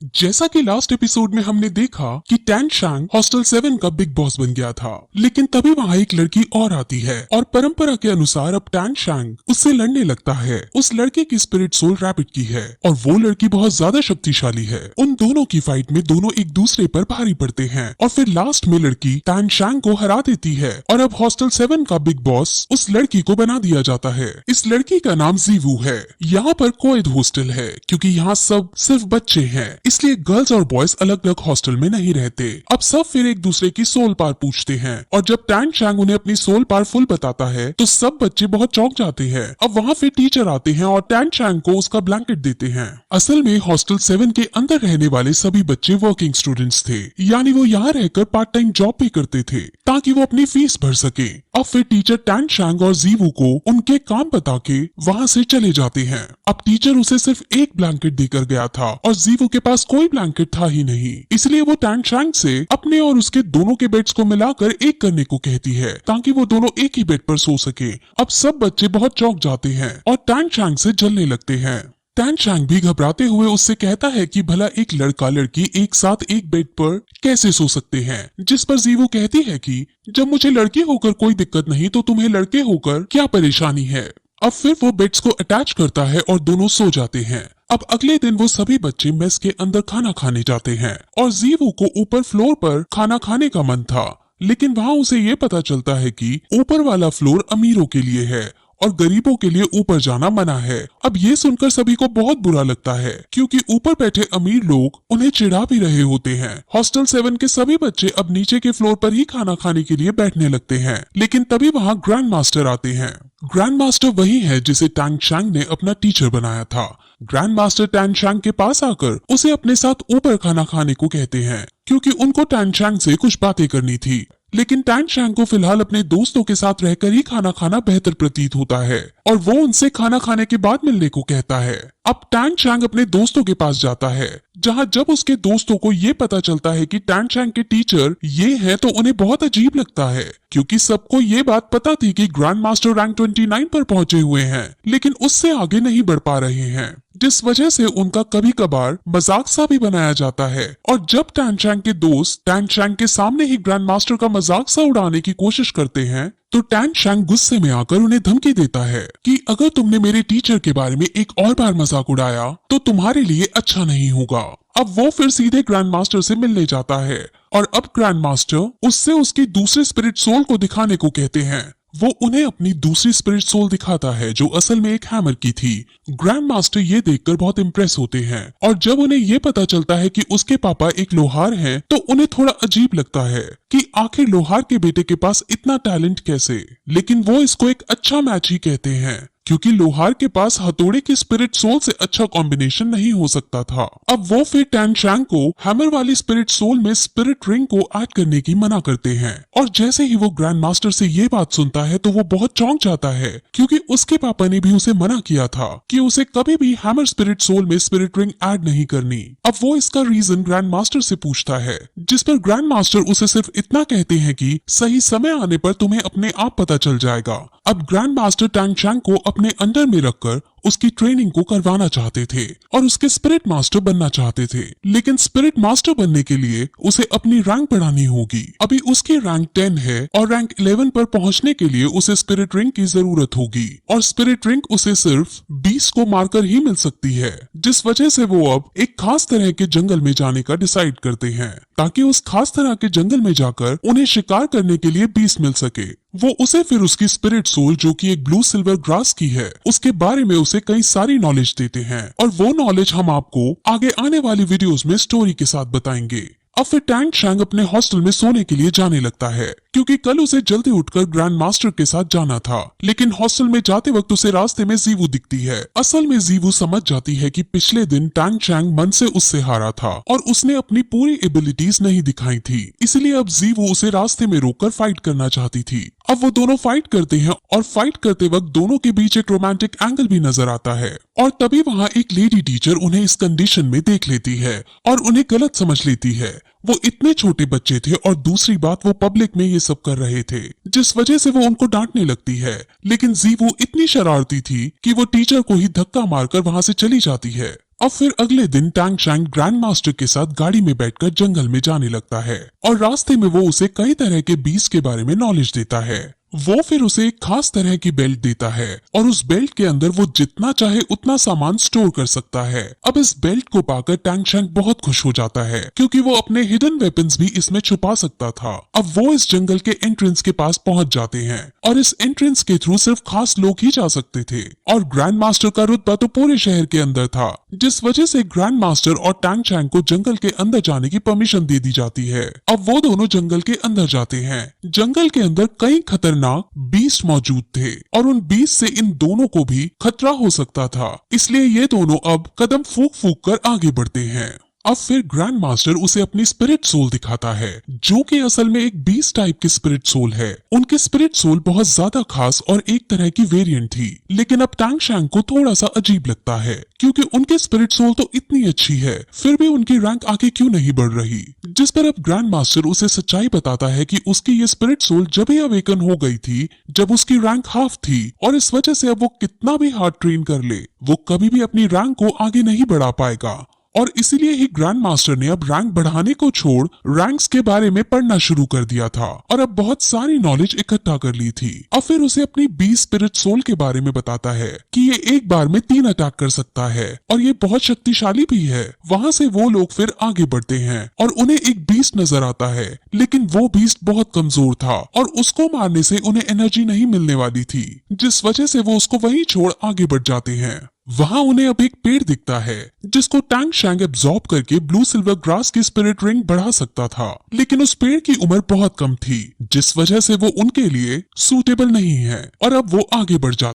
जैसा कि last episode में हमने देखा कि टैन शांग हॉस्टल 7 का बिग बॉस बन गया था, लेकिन तभी वहाँ एक लड़की और आती है और परंपरा के अनुसार अब टैन शांग उससे लड़ने लगता है। उस लड़के की स्पिरिट सोल रैबिट की है और वो लड़की बहुत ज्यादा शक्तिशाली है। उन दोनों की फाइट में दोनों एक दूसरे पर भारी पड़ते हैं और फिर लास्ट में लड़की टैन शांग को हरा देती है और अब हॉस्टल 7 का बिग बॉस उस लड़की को बना दिया जाता है। इस लड़की का नाम जीवू है। यहाँ पर कोएड हॉस्टल है क्योंकि यहाँ सब सिर्फ बच्चे हैं, इसलिए गर्ल्स और बॉयज अलग अलग हॉस्टल में नहीं रहते। अब सब फिर एक दूसरे की सोल पावर पूछते हैं और जब टैन शांग उन्हें अपनी सोल पावर फुल बताता है तो सब बच्चे बहुत चौंक जाते हैं। अब वहाँ फिर टीचर आते हैं और टैन शांग को उसका ब्लैंकेट देते हैं। असल में हॉस्टल 7 के अंदर रहने वाले सभी बच्चे वर्किंग स्टूडेंट्स थे, यानी वो यहाँ रहकर पार्ट टाइम जॉब भी करते थे ताकि वो अपनी फीस भर सके। अब फिर टीचर टैन शांग और जीवू को उनके काम बता के वहाँ से चले जाते हैं। अब टीचर उसे सिर्फ एक ब्लैंकेट देकर गया था और जीवू के पास कोई ब्लैंकेट था ही नहीं, इसलिए वो टैन शांग से अपने और उसके दोनों के बेड्स को मिलाकर एक करने को कहती है ताकि वो दोनों एक ही बेड पर सो सके। अब सब बच्चे बहुत चौंक जाते हैं और टैन शांग से जलने लगते हैं। टैन शांग भी घबराते हुए उससे कहता है कि भला एक लड़का लड़की एक साथ एक बेड पर कैसे सो सकते हैं, जिस पर जीवू कहती है कि जब मुझे लड़की होकर कोई दिक्कत नहीं तो तुम्हें लड़के होकर क्या परेशानी है। अब फिर वो बेड्स को अटैच करता है और दोनों सो जाते हैं। अब अगले दिन वो सभी बच्चे मेस के अंदर खाना खाने जाते हैं और जीवू को ऊपर फ्लोर पर खाना खाने का मन था, लेकिन वहाँ उसे ये पता चलता है कि ऊपर वाला फ्लोर अमीरों के लिए है और गरीबों के लिए ऊपर जाना मना है। अब ये सुनकर सभी को बहुत बुरा लगता है क्योंकि ऊपर बैठे अमीर लोग उन्हें चिढ़ा भी रहे होते हैं। हॉस्टल 7 के सभी बच्चे अब नीचे के फ्लोर पर ही खाना खाने के लिए बैठने लगते हैं, लेकिन तभी वहाँ ग्रैंड मास्टर आते हैं। ग्रैंड मास्टर वही है जिसे टैन शांग ने अपना टीचर बनाया था। ग्रैंड मास्टर टैन शांग के पास आकर उसे अपने साथ ऊपर खाना खाने को कहते हैं क्योंकि उनको टैन शांग से कुछ बातें करनी थी, लेकिन टैन शांग को फिलहाल अपने दोस्तों के साथ रहकर ही खाना खाना बेहतर प्रतीत होता है और वो उनसे खाना खाने के बाद मिलने को कहता है। अब टैन शांग अपने दोस्तों के पास जाता है, जहां जब उसके दोस्तों को ये पता चलता है कि टैन शांग के टीचर ये हैं तो उन्हें बहुत अजीब लगता है क्योंकि सबको ये बात पता थी कि ग्रैंड मास्टर रैंक 29 पर पहुंचे हुए हैं, लेकिन उससे आगे नहीं बढ़ पा रहे हैं, जिस वजह से उनका कभी कभार मजाक सा भी बनाया जाता है। और जब टैन शांग के दोस्त टैन शांग के सामने ही ग्रैंड मास्टर का मजाक सा उड़ाने की कोशिश करते हैं तो टैन शांग गुस्से में आकर उन्हें धमकी देता है कि अगर तुमने मेरे टीचर के बारे में एक और बार मजाक उड़ाया तो तुम्हारे लिए अच्छा नहीं होगा। अब वो फिर सीधे ग्रैंड मास्टर से मिलने जाता है और अब ग्रैंड मास्टर उससे उसकी दूसरी स्पिरिट सोल को दिखाने को कहते हैं। वो उन्हें अपनी दूसरी स्पिरिट सोल दिखाता है जो असल में एक हैमर की थी। ग्रैंड मास्टर ये देखकर बहुत इम्प्रेस होते हैं और जब उन्हें ये पता चलता है कि उसके पापा एक लोहार हैं तो उन्हें थोड़ा अजीब लगता है कि आखिर लोहार के बेटे के पास इतना टैलेंट कैसे, लेकिन वो इसको एक अच्छा मैच ही कहते हैं क्योंकि लोहार के पास हथौड़े की स्पिरिट सोल से अच्छा कॉम्बिनेशन नहीं हो सकता था। अब वो फिर टैन शांग को हैमर वाली स्पिरिट सोल में स्पिरिट रिंग को ऐड करने की मना करते हैं और जैसे ही वो ग्रैंड मास्टर से ये बात सुनता है तो वो बहुत चौंक जाता है क्योंकि उसके पापा ने भी उसे मना किया था कि उसे कभी भी हैमर स्पिरिट सोल में स्पिरिट रिंग ऐड नहीं करनी। अब वो इसका रीजन ग्रैंड मास्टर से पूछता है, जिस पर ग्रैंड मास्टर उसे सिर्फ इतना कहते हैं कि सही समय आने पर तुम्हें अपने आप पता चल जाएगा। अब ग्रैंड मास्टर टैन शांग को अपने अंडर में रखकर उसकी ट्रेनिंग को करवाना चाहते थे और उसके स्पिरिट मास्टर बनना चाहते थे, लेकिन स्पिरिट मास्टर बनने के लिए उसे अपनी रैंक बढ़ानी होगी। अभी उसकी रैंक 10 है और रैंक 11 पर पहुंचने के लिए उसे स्पिरिट रिंग की जरूरत होगी और स्पिरिट रिंग उसे सिर्फ 20 को मारकर ही मिल सकती है, जिस वजह से वो अब एक खास तरह के जंगल में जाने का डिसाइड करते हैं ताकि उस खास तरह के जंगल में जाकर उन्हें शिकार करने के लिए 20 मिल सके। वो उसे फिर उसकी स्पिरिट सोल जो कि एक ब्लू सिल्वर ग्रास की है उसके बारे में उसे कई सारी नॉलेज देते हैं और वो नॉलेज हम आपको आगे आने वाली वीडियोस में स्टोरी के साथ बताएंगे। अब फिर टैन शांग अपने हॉस्टल में सोने के लिए जाने लगता है क्योंकि कल उसे जल्दी उठकर ग्रैंड मास्टर के साथ जाना था, लेकिन हॉस्टल में जाते वक्त उसे रास्ते में जीवू दिखती है। असल में जीवू समझ जाती है कि पिछले दिन टैन शांग मन से उससे हारा था और उसने अपनी पूरी एबिलिटीज नहीं दिखाई थी, इसलिए अब जीवू उसे रास्ते में रोककर फाइट करना चाहती थी। अब वो दोनों फाइट करते हैं और फाइट करते वक्त दोनों के बीच एक रोमांटिक एंगल भी नजर आता है और तभी वहाँ एक लेडी टीचर उन्हें इस कंडीशन में देख लेती है और उन्हें गलत समझ लेती है। वो इतने छोटे बच्चे थे और दूसरी बात वो पब्लिक में ये सब कर रहे थे, जिस वजह से वो उनको डांटने लगती है, लेकिन जीवू इतनी शरारती थी कि वो टीचर को ही धक्का मारकर वहाँ से चली जाती है। अब फिर अगले दिन टैंग शैंग ग्रैंड मास्टर के साथ गाड़ी में बैठकर जंगल में जाने लगता है और रास्ते में वो उसे कई तरह के बीस्ट के बारे में नॉलेज देता है। वो फिर उसे एक खास तरह की बेल्ट देता है और उस बेल्ट के अंदर वो जितना चाहे उतना सामान स्टोर कर सकता है। अब इस बेल्ट को पाकर टैंग शैंग बहुत खुश हो जाता है क्योंकि वो अपने हिडन वेपन्स भी इसमें छुपा सकता था। अब वो इस जंगल के एंट्रेंस के पास पहुंच जाते हैं और इस एंट्रेंस के थ्रू सिर्फ खास लोग ही जा सकते थे और ग्रैंड मास्टर का रुतबा तो पूरे शहर के अंदर था, जिस वजह से ग्रैंड मास्टर और टैंग शैंग को जंगल के अंदर जाने की परमिशन दे दी जाती है। अब वो दोनों जंगल के अंदर जाते हैं। जंगल के अंदर कई खतरनाक बीस्ट मौजूद थे और उन बीस्ट से इन दोनों को भी खतरा हो सकता था, इसलिए ये दोनों अब कदम फूंक फूंक कर आगे बढ़ते हैं। अब फिर ग्रैंड मास्टर उसे अपनी स्पिरिट सोल दिखाता है जो कि असल में एक बीस्ट टाइप की स्पिरिट सोल है। उनकी स्पिरिट सोल बहुत ज्यादा खास और एक तरह की वेरिएंट थी, लेकिन अब टैंग शैंग को थोड़ा सा अजीब लगता है क्योंकि उनकी स्पिरिट सोल तो इतनी अच्छी है फिर भी उनकी रैंक आगे क्यों नहीं बढ़ रही। जिस पर अब ग्रैंड मास्टर उसे सच्चाई बताता है कि उसकी ये स्पिरिट सोल जब ही अवेकन हो गई थी जब उसकी रैंक हाफ थी और इस वजह से अब वो कितना भी हार्ड ट्रेन कर ले वो कभी भी अपनी रैंक को आगे नहीं बढ़ा पाएगा और इसीलिए ही ग्रैंड मास्टर ने अब रैंक बढ़ाने को छोड़ रैंक्स के बारे में पढ़ना शुरू कर दिया था और अब बहुत सारी नॉलेज इकट्ठा कर ली थी। अब फिर उसे अपनी 20 स्पिरिट सोल के बारे में बताता है कि ये एक बार में 3 अटैक कर सकता है और ये बहुत शक्तिशाली भी है। वहाँ से वो लोग फिर आगे बढ़ते हैं और उन्हें एक बीस्ट नजर आता है, लेकिन वो बीस्ट बहुत कमजोर था और उसको मारने से उन्हें एनर्जी नहीं मिलने वाली थी, जिस वजह से वो उसको वहीं छोड़ आगे बढ़ जाते हैं। वहाँ उन्हें अब एक पेड़ दिखता है जिसको टैंग शैंग एब्जॉर्ब करके ब्लू सिल्वर ग्रास की स्पिरिट रिंग बढ़ा सकता था, लेकिन उस पेड़ की उम्र बहुत कम थी जिस वजह से वो उनके लिए सूटेबल नहीं है और अब वो आगे बढ़ जाते